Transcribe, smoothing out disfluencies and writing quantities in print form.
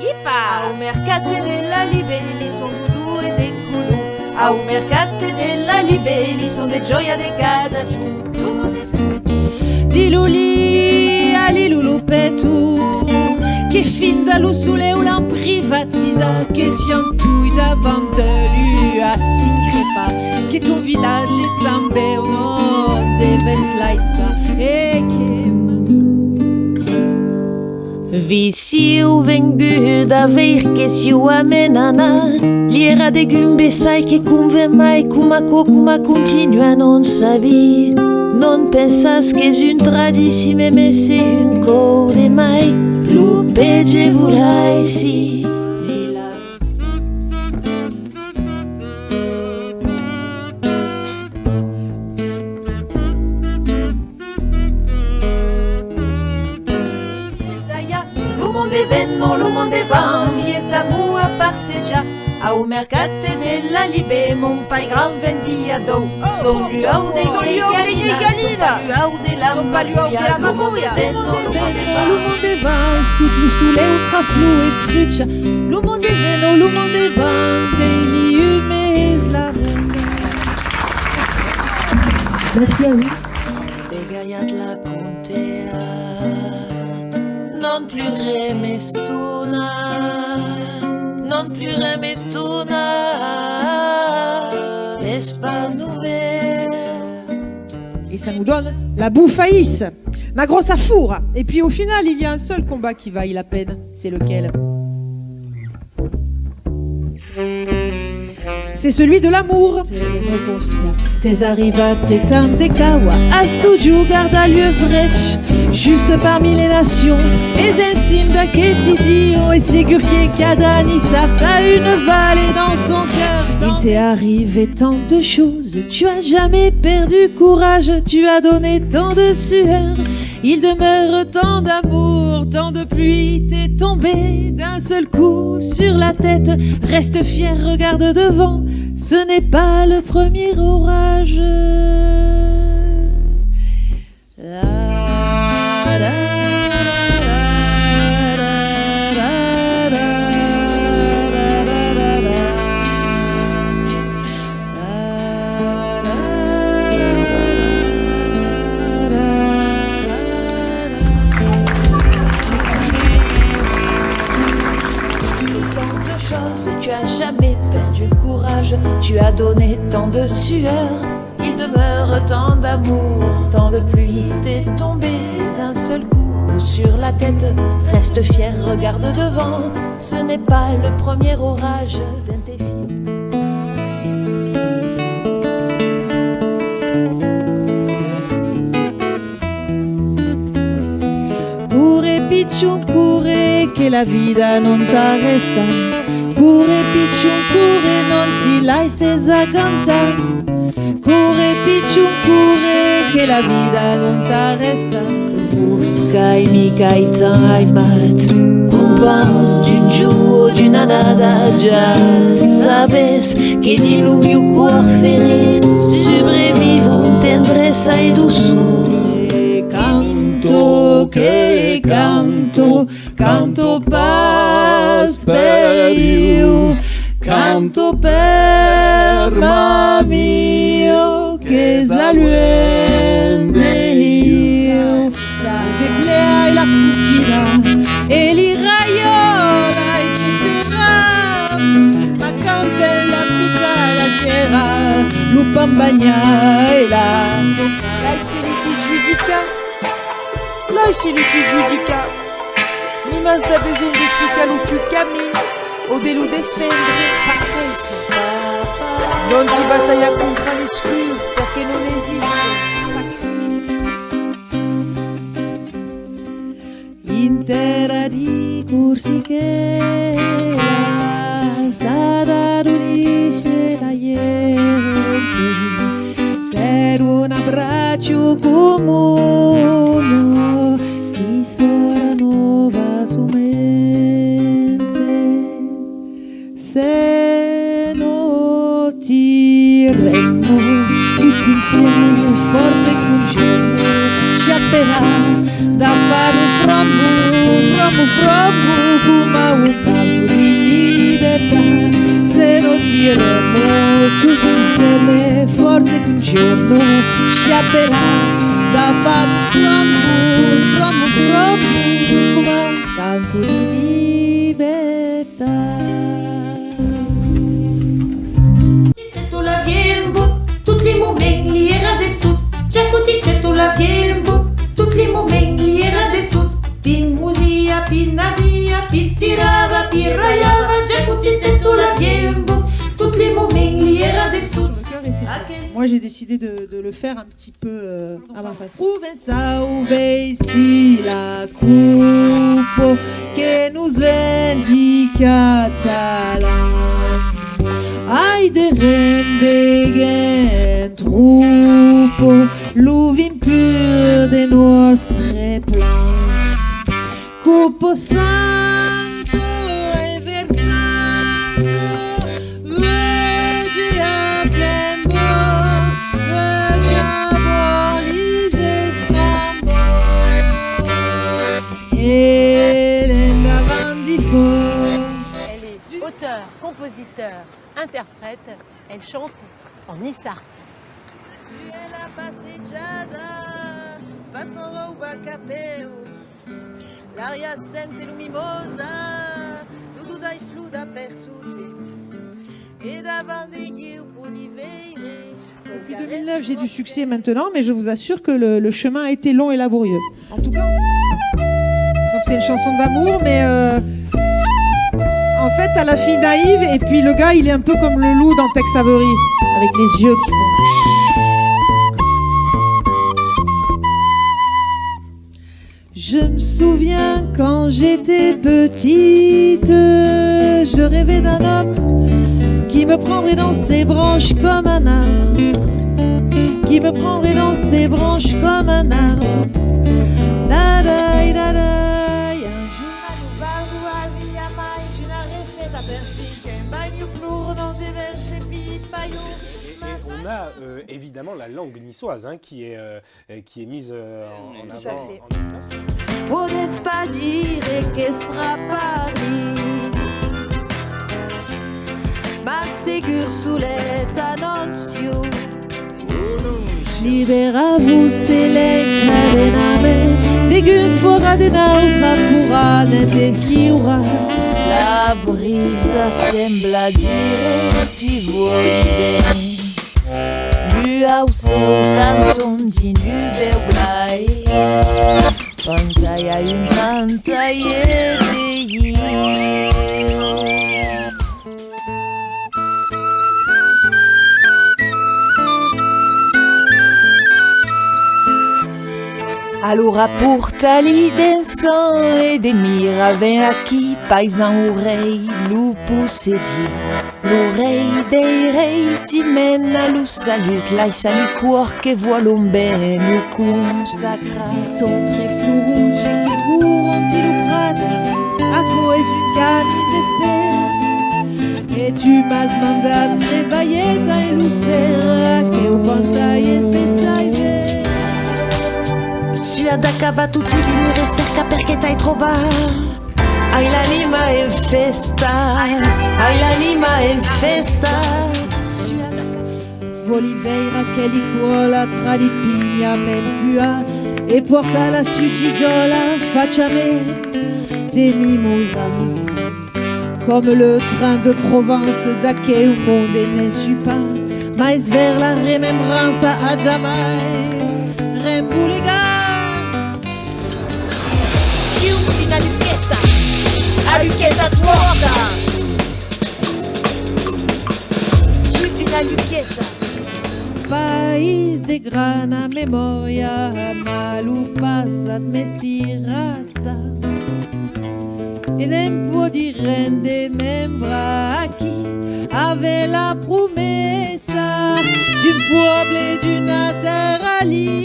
Au mercate della Libelli son Dudu e de Culu. Au mercate della Libelli son de gioia de cada giù. Di Luli ali Lulupetu, che fin da Lussuleu l'han privatisa, che siantui davant de lui a si crepa, che ton village est un beono deves laissa e che Visiu vengu da ver che siu amenana, l'ira de gumbe sai che conve mai kuma continua non sabi. Non pensas que és une tradition, mais c'est une corde mai. Lupe voulai ici. Lo monde è venno, lo monde è van, yes d'amour a parte già. Au mercate della Libe, mon pai gran vendia do. Son luau de Galina, son pas luau de la Mamouia. Lo monde va, suplu sulle ultraflu e fruccia. Lo monde va, dei umes la Degaiat la contea, non plus remestuna. Non plus remestuna, n'est-ce pas nouvelle? Et ça nous donne la bouffaïs, ma grosse à four. Et puis au final, il y a un seul combat qui vaille la peine. C'est lequel? C'est celui de l'amour. Tes arrivas, tes tandekawa, astuju garda lieu vrech, juste parmi les nations. Et zensim da ketidio et ségurkier kadani sarta une vallée dans son cœur. Il t'est arrivé tant de choses, tu as jamais perdu courage, tu as donné tant de sueur. Il demeure tant d'amour, tant de pluie t'est tombé d'un seul coup sur la tête. Reste fier, regarde devant, ce n'est pas le premier orage. Tu as jamais perdu courage, tu as donné tant de sueur. Il demeure tant d'amour, tant de pluie t'est tombé d'un seul coup sur la tête. Reste fier, regarde devant, ce n'est pas le premier orage d'un tes filles. Corre picciun, corre, che la vita non t'arresta. Corre picciun, corre, non ti lasses cantare. Corre picciun, corre, che la vita non t'arresta. Buscai mica tan aimat, compans d'un jour, d'une anada. Ja sabes que de no meu cor feliz sobrevivam tendreza e doçura. Che canto pas per io, canto per mio, che saluende io. Deplea la cucina e li raiola e citera, ma canta la pista la tierra, lupambagna e la soca. Là, c'est l'étude judica. Ni mas da besoin d'explicar o que caminho, ou de lo desfendre. Non si battaglia contra l'escluve, perché non esiste. Intera di Corsichella, s'adadurisce la gente per un abbraccio comune di suora nuova su mente. Se non tiremmo tutti insieme, forse con cielo sciapperà da fare un frombo come un diremo tutti insieme, forse che un giorno sciapperà da fare from come un canto di libertà. Tito la viembo, tutti i momenti li era de sud. Già così tito la viembo, tutti i momenti li era de sud. Pin musia, pin navia, pin tirava, pin raiava. Già così tito la viembo, tutti i momenti li era de sud. Moi j'ai décidé de le faire un petit peu à ma façon. Salve ici la coupe che nous vendica talan. Haideren begen trupo, l'uvin pur de nostre plan. Cupo santo e versanto, vegi a plen bon, vegi a bolis e strambon. Hélène Davant-Difort. Elle est auteur, compositeur, interprète. Elle chante en Isart. La passeggiata, passano rouba capeo, l'aria sente luminosa, l'udo dai fluda per tutti, et davant des guilles pour l'hiver. Depuis 2009, j'ai du succès maintenant, mais je vous assure que le chemin a été long et laborieux. En tout cas, donc c'est une chanson d'amour, mais en fait, t'as la fille naïve, et puis le gars, il est un peu comme le loup dans Tex Avery, avec les yeux qui font... Je me souviens quand j'étais petite, je rêvais d'un homme qui me prendrait dans ses branches comme un arbre, qui me prendrait dans ses branches comme un arbre. Dadai, dadai, un jour on a évidemment la langue niçoise qui est mise en avant. Podes pas dire que sera Paris, ma ségur sulet annuncio. Libera-vous l'encadename, degun fora de nautra pura ne desliura. La brisa sembla dire ti vuoi bene, nu au seu canton di nube blai, pantaia un pantaia de allora portali d'encens e de miravent aqui, paisan oreille, lupus et dit, l'oreille des rei ti mène à l'ou salut, lai salut cuor que voilon ben le consacra. Ils sont très flous rouges et qui courent ils nous pratent, à quoi est une canne d'espère. Et tu m'as mandat travailler ta lucera, que au pantaille spessai. Sua d'acaba tutti i muri cerca perché t'hai trovato. Hai l'anima in festa, hai l'anima in festa. Voliveira che li cuola tra di pigna melpua e porta la sugigiola faccia me des mimosas. Comme le train de Provence da che un monde ne suit pas, mais vers la remembranza a jamais remboulega. Una lucchetta, a lucchetta tuota. Su una lucchetta. País de grana memoria, malu passat mestiraça. E nem può dire de membra a chi avait la promessa d'un peuple et d'une terre libre.